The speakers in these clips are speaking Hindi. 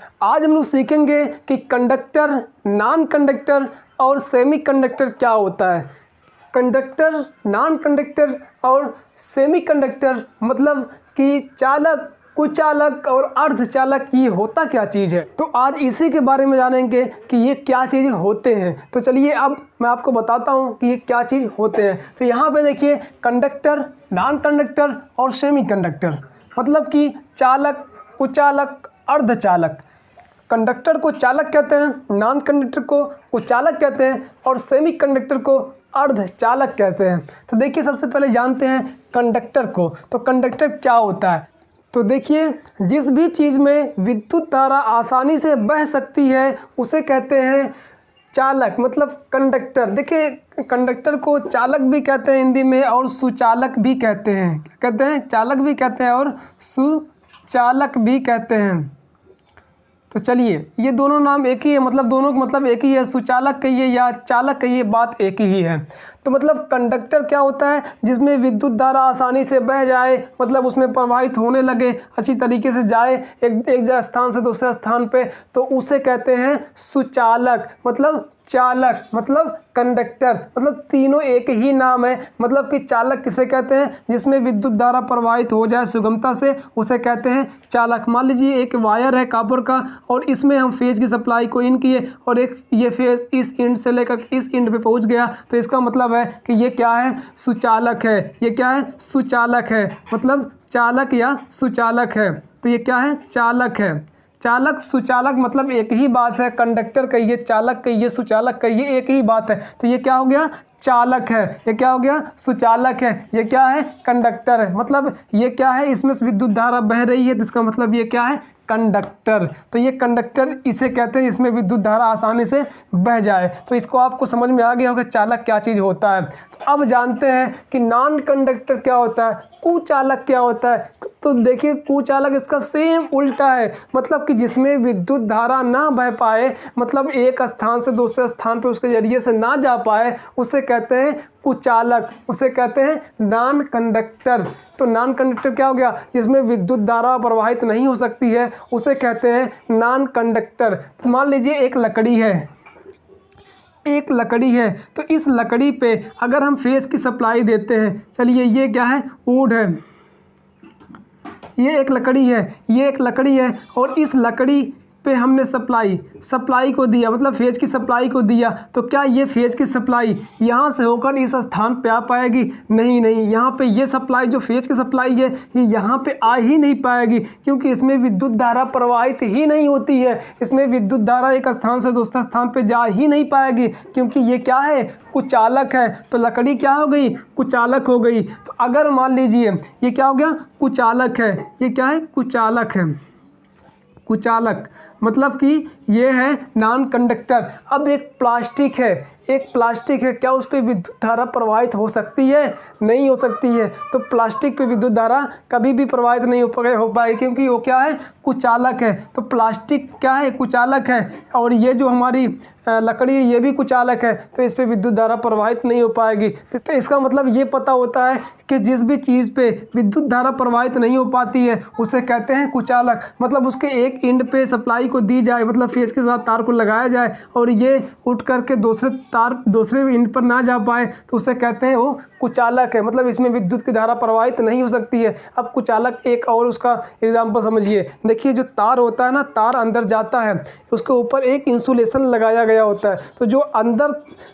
आज हम लोग सीखेंगे कि कंडक्टर, नॉन कंडक्टर और सेमी कंडक्टर क्या होता है। कंडक्टर, नॉन कंडक्टर और सेमी कंडक्टर मतलब कि चालक, कुचालक और अर्धचालक, ये होता क्या चीज़ है। तो आज इसी के बारे में जानेंगे कि ये क्या चीज़ होते हैं। तो चलिए अब मैं आपको बताता हूँ कि ये क्या चीज़ होते हैं। तो यहाँ पे देखिए, कंडक्टर, नॉन कंडक्टर और सेमी कंडक्टर मतलब कि चालक, कुचालक, अर्धचालक। कंडक्टर को चालक कहते हैं, नॉन कंडक्टर को कुचालक कहते हैं और सेमी कंडक्टर को अर्धचालक कहते हैं। तो देखिए, सबसे पहले जानते हैं कंडक्टर को। तो कंडक्टर क्या होता है। तो देखिए, जिस भी चीज़ में विद्युत धारा आसानी से बह सकती है उसे कहते हैं चालक, मतलब कंडक्टर। देखिए, कंडक्टर को चालक भी कहते हैं हिंदी में और सुचालक भी कहते हैं। क्या कहते हैं? चालक भी कहते हैं और सुचालक भी कहते हैं। तो चलिए, ये दोनों नाम एक ही है, मतलब दोनों का मतलब एक ही है। सुचालक कहिए या चालक कहिए, बात एक ही है। तो मतलब कंडक्टर क्या होता है, जिसमें विद्युत धारा आसानी से बह जाए, मतलब उसमें प्रवाहित होने लगे, अच्छी तरीके से जाए एक स्थान से दूसरे स्थान पे, तो उसे कहते हैं सुचालक, मतलब चालक, मतलब कंडक्टर। मतलब तीनों एक ही नाम है। मतलब कि चालक किसे कहते हैं, जिसमें विद्युत धारा प्रवाहित हो जाए सुगमता से, उसे कहते हैं चालक। मान लीजिए एक वायर है कॉपर का और इसमें हम फेज की सप्लाई को इन किए और एक ये फेज इस एंड से लेकर इस एंड पे पहुंच गया, तो इसका मतलब है कि ये क्या है, सुचालक है। ये क्या है, सुचालक है, मतलब चालक या सुचालक है। तो ये क्या है, चालक है। चालक, सुचालक मतलब एक ही बात है। कंडक्टर कहिए, चालक कहिए, सुचालक कहिए, एक ही बात है। तो ये क्या हो गया, चालक है। ये क्या हो गया, सुचालक है। ये क्या है, कंडक्टर है। मतलब ये क्या है, इसमें से विद्युत धारा बह रही है, तो इसका मतलब ये क्या है, कंडक्टर। तो ये कंडक्टर इसे कहते हैं इसमें विद्युत धारा आसानी से बह जाए। तो इसको आपको समझ में आ गया होगा चालक क्या चीज़ होता है। तो अब जानते हैं कि नॉन कंडक्टर क्या होता है, कुचालक क्या होता है। तो देखिए, कुचालक इसका सेम उल्टा है, मतलब कि जिसमें विद्युत धारा ना बह पाए, मतलब एक स्थान से दूसरे स्थान पे उसके जरिए से ना जा पाए, उसे कहते हैं कुचालक, उसे कहते हैं नॉन कंडक्टर। तो नॉन कंडक्टर क्या हो गया, जिसमें विद्युत धारा प्रवाहित नहीं हो सकती है, उसे कहते हैं नॉन कंडक्टर। तो मान लीजिए एक लकड़ी है, एक लकड़ी है, तो इस लकड़ी पे अगर हम फेस की सप्लाई देते हैं, चलिए ये क्या है, वुड है, ये एक लकड़ी है, ये एक लकड़ी है और इस लकड़ी पे हमने सप्लाई को दिया, मतलब फेज की सप्लाई को दिया, तो क्या ये फेज की सप्लाई यहाँ से होकर इस स्थान पे आ पाएगी? नहीं, यहाँ पे ये सप्लाई, जो फेज की सप्लाई है, ये यहाँ पे आ ही नहीं पाएगी, क्योंकि इसमें विद्युत धारा प्रवाहित ही नहीं होती है। इसमें विद्युत धारा एक स्थान से दूसरे स्थान पे जा ही नहीं पाएगी, क्योंकि ये क्या है, कुचालक है। तो लकड़ी क्या हो गई, कुचालक हो गई। तो अगर मान लीजिए ये क्या हो गया, कुचालक है, ये क्या है, कुचालक है। कुचालक मतलब कि ये है नॉन कंडक्टर। अब एक प्लास्टिक है, एक प्लास्टिक है, क्या उस पर विद्युत धारा प्रवाहित हो सकती है? नहीं हो सकती है। तो प्लास्टिक पे विद्युत धारा कभी भी प्रवाहित नहीं हो पाएगी, क्योंकि वो क्या है, कुचालक है। तो प्लास्टिक क्या है, कुचालक है, और ये जो हमारी लकड़ी है ये भी कुचालक है, तो इस पर विद्युत धारा प्रवाहित नहीं हो पाएगी। तो इसका मतलब ये पता होता है कि जिस भी चीज़ पे विद्युत धारा प्रवाहित नहीं हो पाती है उसे कहते हैं कुचालक। मतलब उसके एक एंड पे सप्लाई को दी जाए, मतलब फेज के साथ तार को लगाया जाए और ये उठ करके दूसरे एंड पर ना जा पाए, तो उसे कहते हैं वो कुचालक है। मतलब इसमें विद्युत की धारा प्रवाहित नहीं हो सकती है। अब कुचालक एक और उसका एग्जाम्पल समझिए। देखिए, जो तार होता है ना, तार अंदर जाता है, उसके ऊपर एक इंसुलेशन लगाया गया होता है। तो जो अंदर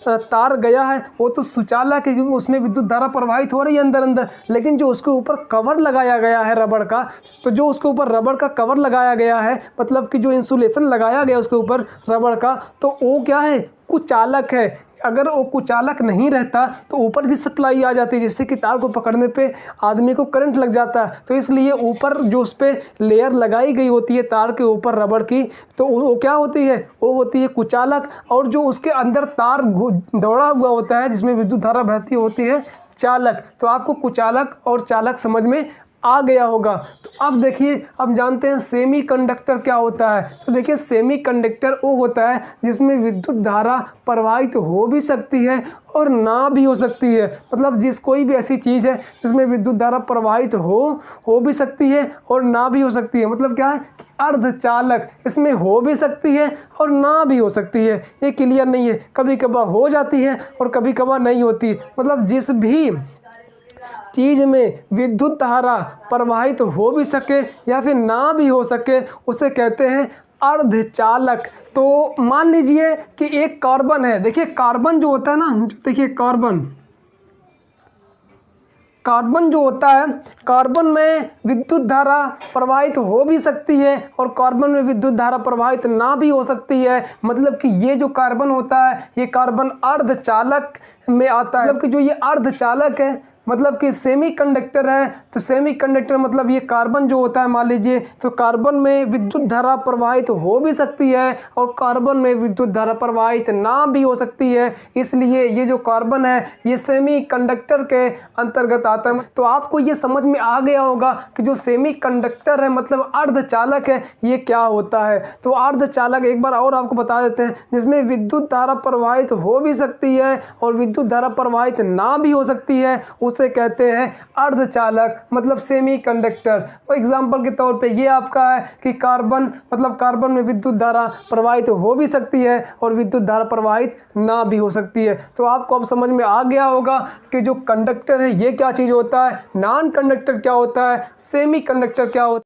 तार गया है वो तो सुचालक है, क्योंकि उसमें विद्युत धारा प्रवाहित हो रही है अंदर। लेकिन जो उसके ऊपर कवर लगाया गया है रबड़ का, तो जो उसके ऊपर रबड़ का कवर लगाया गया है, मतलब कि जो इंसुलेशन लगाया गया उसके ऊपर रबड़ का, तो वो क्या है, कुचालक है। अगर वो कुचालक नहीं रहता तो ऊपर भी सप्लाई आ जाती है, जिससे कि तार को पकड़ने पे आदमी को करंट लग जाता है। तो इसलिए ऊपर जो उस पर लेयर लगाई गई होती है तार के ऊपर रबड़ की, तो वो क्या होती है, वो होती है कुचालक। और जो उसके अंदर तार दौड़ा हुआ होता है जिसमें विद्युत धारा बहती होती है, चालक। तो आपको कुचालक और चालक समझ में आ गया होगा। तो अब देखिए, अब जानते हैं सेमीकंडक्टर क्या होता है। तो देखिए, सेमीकंडक्टर वो होता है जिसमें विद्युत धारा प्रवाहित हो भी सकती है और ना भी हो सकती है। मतलब कोई भी ऐसी चीज़ है जिसमें विद्युत धारा प्रवाहित हो भी सकती है और ना भी हो सकती है। मतलब क्या है कि अर्धचालक इसमें हो भी सकती है और ना भी हो सकती है। ये क्लियर नहीं है, कभी कभार हो जाती है और कभी कभार नहीं होती। मतलब जिस भी चीज़ में विद्युत धारा प्रवाहित हो भी सके या फिर ना भी हो सके उसे कहते हैं अर्धचालक। तो मान लीजिए कि एक कार्बन है। देखिए, कार्बन जो होता है ना, देखिए कार्बन जो होता है, कार्बन में विद्युत धारा प्रवाहित हो भी सकती है और कार्बन में विद्युत धारा प्रवाहित ना भी हो सकती है। मतलब कि ये जो कार्बन होता है ये कार्बन अर्धचालक में आता है। मतलब कि जो ये अर्धचालक है, मतलब कि सेमीकंडक्टर है। तो सेमीकंडक्टर मतलब ये कार्बन जो होता है, मान लीजिए तो कार्बन में विद्युत धारा प्रवाहित हो भी सकती है और कार्बन में विद्युत धारा प्रवाहित ना भी हो सकती है। इसलिए ये जो कार्बन है ये सेमीकंडक्टर के अंतर्गत आता है। तो आपको ये समझ में आ गया होगा कि जो सेमीकंडक्टर है मतलब अर्धचालक है, ये क्या होता है। तो अर्धचालक एक बार और आपको बता देते हैं, जिसमें विद्युत धारा प्रवाहित हो भी सकती है और विद्युत धारा प्रवाहित ना भी हो सकती है, उसे कहते हैं अर्धचालक मतलब सेमीकंडक्टर। फॉर एग्जांपल के तौर पे ये आपका है कि कार्बन, मतलब कार्बन में विद्युत धारा प्रवाहित हो भी सकती है और विद्युत धारा प्रवाहित ना भी हो सकती है। तो आपको अब समझ में आ गया होगा कि जो कंडक्टर है ये क्या चीज़ होता है, नॉन कंडक्टर क्या होता है, सेमीकंडक्टर क्या होता है।